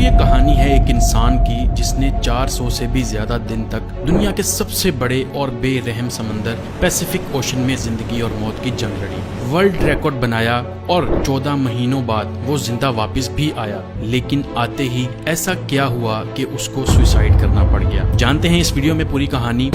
ये कहानी है एक इंसान की जिसने 400 से भी ज्यादा दिन तक दुनिया के सबसे बड़े और बेरहम समंदर पैसिफिक ओशन में जिंदगी और मौत की जंग लड़ी, वर्ल्ड रिकॉर्ड बनाया और 14 महीनों बाद वो जिंदा वापस भी आया। लेकिन आते ही ऐसा क्या हुआ कि उसको सुसाइड करना पड़ गया। जानते हैं इस वीडियो में पूरी कहानी।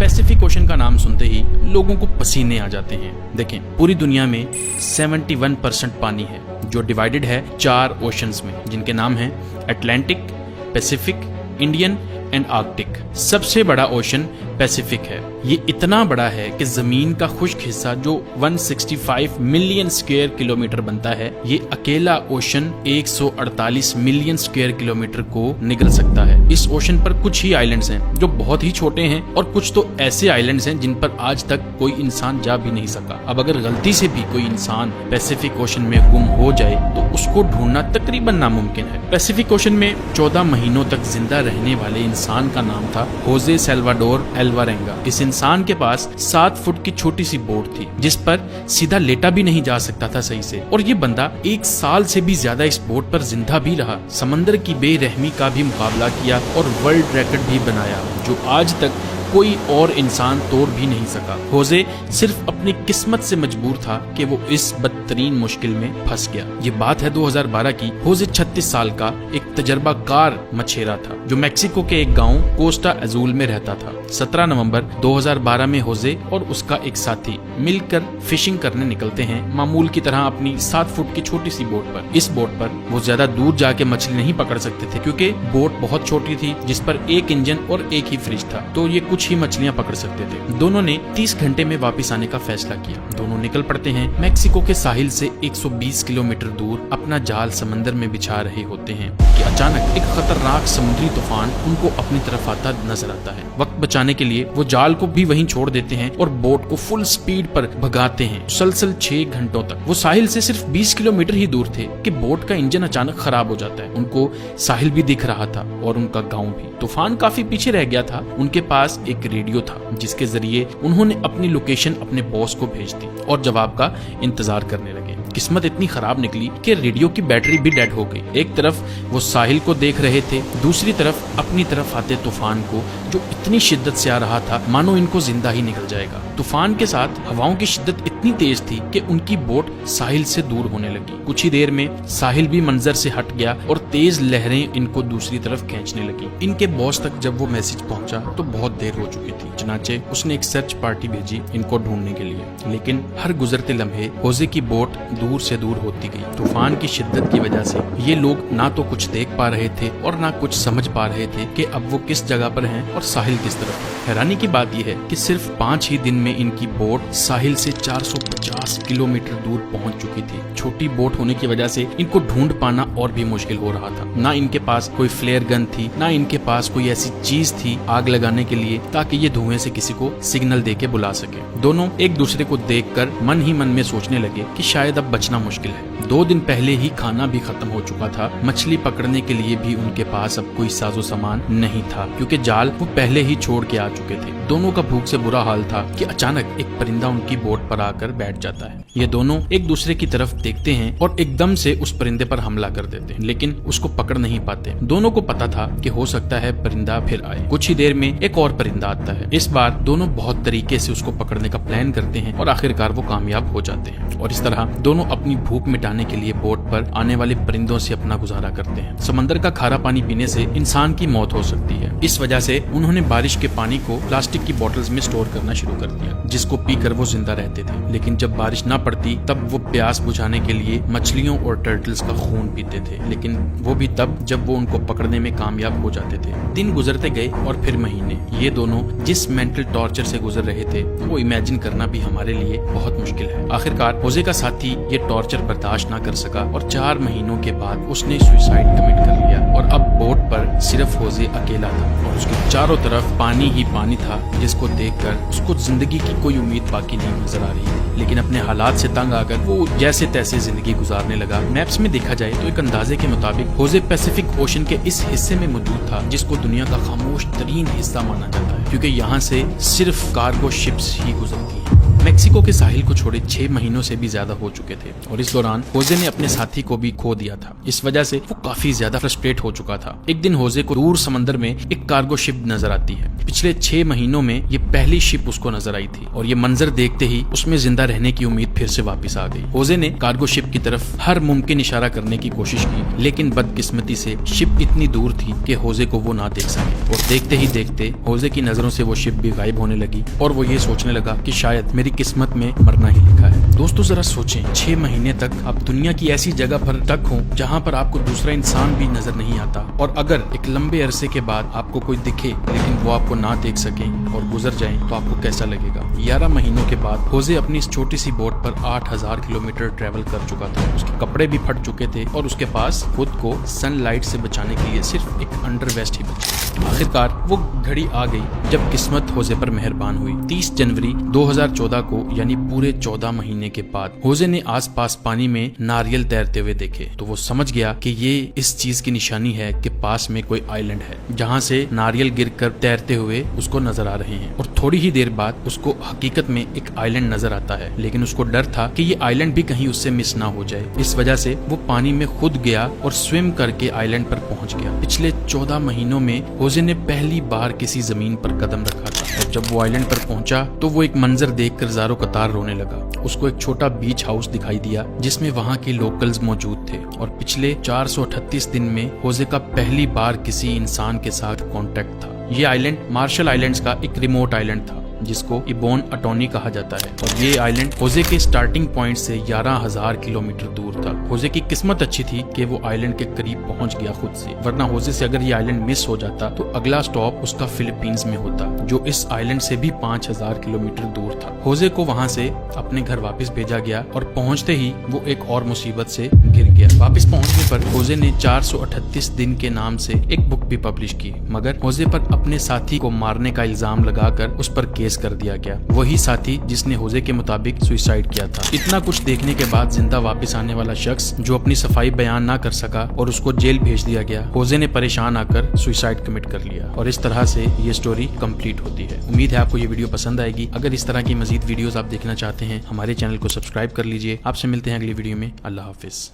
पैसिफिक ओशन का नाम सुनते ही लोगों को पसीने आ जाते हैं। देखें, पूरी दुनिया में 71% पानी है जो डिवाइडेड है 4 ओशंस में, जिनके नाम हैं Atlantic, Pacific, Indian and Arctic. सबसे बड़ा ओशन पैसिफिक है। ये इतना बड़ा है कि जमीन का खुश्क हिस्सा जो 165 मिलियन स्क्वायर किलोमीटर बनता है, ये अकेला ओशन 148 मिलियन स्क्वायर किलोमीटर को निगल सकता है। इस ओशन पर कुछ ही आइलैंड्स हैं जो बहुत ही छोटे हैं और कुछ तो ऐसे आइलैंड्स हैं जिन पर आज तक कोई इंसान जा भी नहीं सका। अब अगर गलती से भी कोई इंसान पैसिफिक ओशन में गुम हो जाए तो उसको ढूंढना तकरीबन नामुमकिन है। पैसिफिक ओशन में 14 महीनों तक जिंदा रहने वाले इंसान का नाम था होजे सल्वाडोर अल्वारेंगा। इस इंसान के पास 7 फुट की छोटी सी बोट थी जिस पर सीधा लेटा भी नहीं जा सकता था सही से, और ये बंदा 1 साल से भी ज्यादा इस बोट पर जिंदा भी रहा, समंदर की बेरहमी का भी मुकाबला किया और वर्ल्ड रिकॉर्ड भी बनाया जो आज तक कोई और इंसान तोड़ भी नहीं सका। होजे सिर्फ अपनी किस्मत से मजबूर था कि वो इस बदतरीन मुश्किल में फंस गया। ये बात है 2012 की। होजे 36 साल का एक तजर्बाकार मछेरा था जो मेक्सिको के एक गांव कोस्टा अजूल में रहता था। 17 नवंबर 2012 में होजे और उसका एक साथी मिलकर फिशिंग करने निकलते हैं, मामूल की तरह अपनी 7 फुट की छोटी सी बोट पर। इस बोट पर वो ज्यादा दूर जाके मछली नहीं पकड़ सकते थे क्योंकि बोट बहुत छोटी थी जिस पर एक इंजन और एक ही फ्रिज था, तो ये कुछ ही मछलियां पकड़ सकते थे। दोनों ने 30 घंटे में वापस आने का फैसला किया। दोनों निकल पड़ते हैं। मेक्सिको के साहिल से 120 किलोमीटर दूर अपना जाल समंदर में बिछा रहे होते हैं कि अचानक एक खतरनाक समुद्री तूफान उनको अपनी तरफ आता नजर आता है। वक्त बचाने के लिए वो जाल को भी वहीं छोड़ देते हैं और बोट को फुल स्पीड पर भगाते हैं। मुसलसल 6 घंटों तक वो साहिल से सिर्फ 20 किलोमीटर ही दूर थे कि बोट का इंजन अचानक खराब हो जाता है। उनको साहिल भी दिख रहा था और उनका गाँव भी। तूफान काफी पीछे रह गया था। उनके पास एक रेडियो था जिसके जरिए उन्होंने अपनी लोकेशन अपने बॉस को भेज दी और जवाब का इंतजार करने लगे। किस्मत इतनी खराब निकली कि रेडियो की बैटरी भी डेड हो गई। एक तरफ वो साहिल को देख रहे थे, दूसरी तरफ अपनी तरफ आते तूफान को जो इतनी शिद्दत से आ रहा था मानो इनको जिंदा ही निकल जाएगा। तूफान के साथ हवाओं की शिद्दत इतनी तेज थी कि उनकी बोट साहिल से दूर होने लगी। कुछ ही देर में साहिल भी मंजर से हट गया और तेज लहरें इनको दूसरी तरफ खींचने लगी। इनके बॉस तक जब वो मैसेज पहुंचा तो बहुत देर हो चुकी थी। चनाचे उसने एक सर्च पार्टी भेजी इनको ढूंढने के लिए, लेकिन हर गुजरते लम्हे होजे की बोट दूर से दूर होती गई। तूफान की शिद्दत की वजह से ये लोग ना तो कुछ देख पा रहे थे और ना कुछ समझ पा रहे थे कि अब वो किस जगह पर हैं और साहिल किस तरफ है। हैरानी की बात यह है कि सिर्फ 5 ही दिन में इनकी बोट साहिल से 450 किलोमीटर दूर पहुंच चुकी थी। छोटी बोट होने की वजह से इनको ढूंढ पाना और भी मुश्किल हो रहा था। ना इनके पास कोई फ्लेयर गन थी, ना इनके पास कोई ऐसी चीज थी आग लगाने के लिए ताकि ये धुएं से किसी को सिग्नल देके बुला सके। दोनों एक दूसरे को देखकर मन ही मन में सोचने लगे कि शायद अब बचना मुश्किल है। 2 दिन पहले ही खाना भी खत्म हो चुका था। मछली पकड़ने के लिए भी उनके पास अब कोई साजो सामान नहीं था क्योंकि जाल वो पहले ही छोड़ के आ चुके थे। दोनों का भूख से बुरा हाल था कि अचानक एक परिंदा उनकी बोट पर आकर बैठ जाता है। ये दोनों एक दूसरे की तरफ देखते हैं और एकदम से उस परिंदे पर हमला कर देते हैं, लेकिन उसको पकड़ नहीं पाते। दोनों को पता था कि हो सकता है परिंदा फिर आए। कुछ ही देर में एक और परिंदा आता है। इस बार दोनों बहुत तरीके से उसको पकड़ने का प्लान करते हैं और आखिरकार वो कामयाब हो जाते हैं। और इस तरह दोनों अपनी भूख मिटाने के लिए बोट पर आने वाले परिंदों से अपना गुजारा करते हैं। समंदर का खारा पानी पीने से इंसान की मौत हो सकती है। इस वजह से उन्होंने बारिश के पानी को प्लास्टिक की बोतल्स में स्टोर करना शुरू कर दिया जिसको पीकर वो जिंदा रहते थे। लेकिन जब बारिश न पड़ती तब वो प्यास बुझाने के लिए मछलियों और टर्टल्स का खून पीते थे, लेकिन वो भी तब जब वो उनको पकड़ने में कामयाब हो जाते थे। दिन गुजरते गए और फिर महीने। ये दोनों जिस मेंटल टॉर्चर से गुजर रहे थे वो इमेजिन करना भी हमारे लिए बहुत मुश्किल है। आखिरकार होजे का साथी ये टॉर्चर बर्दाश्त न कर सका और 4 महीनों के बाद उसने सुसाइड कमिट कर लिया और अब बोट पर सिर्फ होजे अकेला था और उसके चारों तरफ पानी ही पानी था जिसको देखकर उसको जिंदगी की कोई उम्मीद बाकी नहीं नजर आ रही। लेकिन अपने हालात से तंग आकर वो जैसे तैसे जिंदगी गुजारने लगा। मैप्स में देखा जाए तो एक अंदाजे के मुताबिक होजे पैसिफिक ओशन के इस हिस्से में मौजूद था जिसको दुनिया का खामोश तरीन हिस्सा माना जाता है क्योंकि यहाँ से सिर्फ कार्गो शिप्स ही गुजरती हैं। मेक्सिको के साहिल को छोड़े 6 महीनों से भी ज्यादा हो चुके थे और इस दौरान होजे ने अपने साथी को भी खो दिया था। इस वजह से वो काफी ज्यादा फ्रस्ट्रेट हो चुका था। एक दिन होजे को दूर समंदर में एक कार्गो शिप नजर आती है। पिछले 6 महीनों में ये पहली शिप उसको नजर आई थी और ये मंजर देखते ही उसमें जिंदा रहने की उम्मीद फिर से वापस आ गई। होजे ने कार्गो शिप की तरफ हर मुमकिन इशारा करने की कोशिश की, लेकिन बदकिस्मती से शिप इतनी दूर थी कि होजे को वो ना देख सके और देखते ही देखते होजे की नजरों से वो शिप भी गायब होने लगी और वो ये सोचने लगा कि शायद मेरी किस्मत में मरना ही लिखा है। दोस्तों जरा सोचें, 6 महीने तक आप दुनिया की ऐसी जगह पर तक हो जहाँ पर आपको दूसरा इंसान भी नजर नहीं आता, और अगर एक लंबे अरसे के बाद आपको कोई दिखे लेकिन वो आपको ना देख सके और गुजर जाए तो आपको कैसा लगेगा। 11 महीनों के बाद होजे अपनी इस छोटी सी बोट पर 8000 किलोमीटर ट्रेवल कर चुका था। उसके कपड़े भी फट चुके थे और उसके पास खुद को सनलाइट से बचाने के लिए सिर्फ एक अंडरवेस्ट ही बची। आखिरकार वो घड़ी आ गई जब किस्मत होजे पर मेहरबान हुई। 30 जनवरी 2014 को, यानी पूरे 14 महीने के बाद, होजे ने आसपास पानी में नारियल तैरते हुए देखे तो वो समझ गया कि ये इस चीज की निशानी है कि पास में कोई आइलैंड है जहाँ से नारियल गिरकर तैरते हुए उसको नजर आ रहे हैं। और थोड़ी ही देर बाद उसको हकीकत में एक आइलैंड नजर आता है, लेकिन उसको डर था कि ये आइलैंड भी कहीं उससे मिस ना हो जाए। इस वजह से वो पानी में खुद गया और स्विम करके आइलैंड पर पहुंच गया। पिछले 14 महीनों में होजे ने पहली बार किसी जमीन पर कदम रखा था और जब वो आइलैंड पर पहुंचा तो वो एक मंजर देखकर ज़ारो कतार रोने लगा। उसको एक छोटा बीच हाउस दिखाई दिया जिसमें वहाँ के लोकल्स मौजूद थे और पिछले 438 दिन में होजे का पहली बार किसी इंसान के साथ कांटेक्ट था। ये आइलैंड मार्शल आइलैंड्स का एक रिमोट आइलैंड था जिसको इबोन अटोनी कहा जाता है और ये आइलैंड होजे के स्टार्टिंग पॉइंट से 11,000 किलोमीटर दूर था। होजे की किस्मत अच्छी थी कि वो आइलैंड के करीब पहुंच गया खुद से, वरना होजे से अगर ये आइलैंड मिस हो जाता तो अगला स्टॉप उसका फिलीपींस में होता, जो इस आइलैंड से भी 5,000 किलोमीटर दूर था। होजे को वहाँ से अपने घर वापस भेजा गया और पहुँचते ही वो एक और मुसीबत से घिर गया। वापस पहुँचने पर होजे ने 438 दिन के नाम से एक बुक भी पब्लिश की, मगर होजे पर अपने साथी को मारने का इल्जाम लगाकर उस पर कर दिया गया। वही साथी जिसने होजे के मुताबिक सुसाइड किया था। इतना कुछ देखने के बाद जिंदा वापस आने वाला शख्स जो अपनी सफाई बयान ना कर सका और उसको जेल भेज दिया गया, होजे ने परेशान आकर सुसाइड कमिट कर लिया और इस तरह से ये स्टोरी कंप्लीट होती है। उम्मीद है आपको ये वीडियो पसंद आएगी। अगर इस तरह की मजीद वीडियोस आप देखना चाहते हैं हमारे चैनल को सब्सक्राइब कर लीजिए। आपसे मिलते हैं अगली वीडियो में। अल्लाह हाफिज।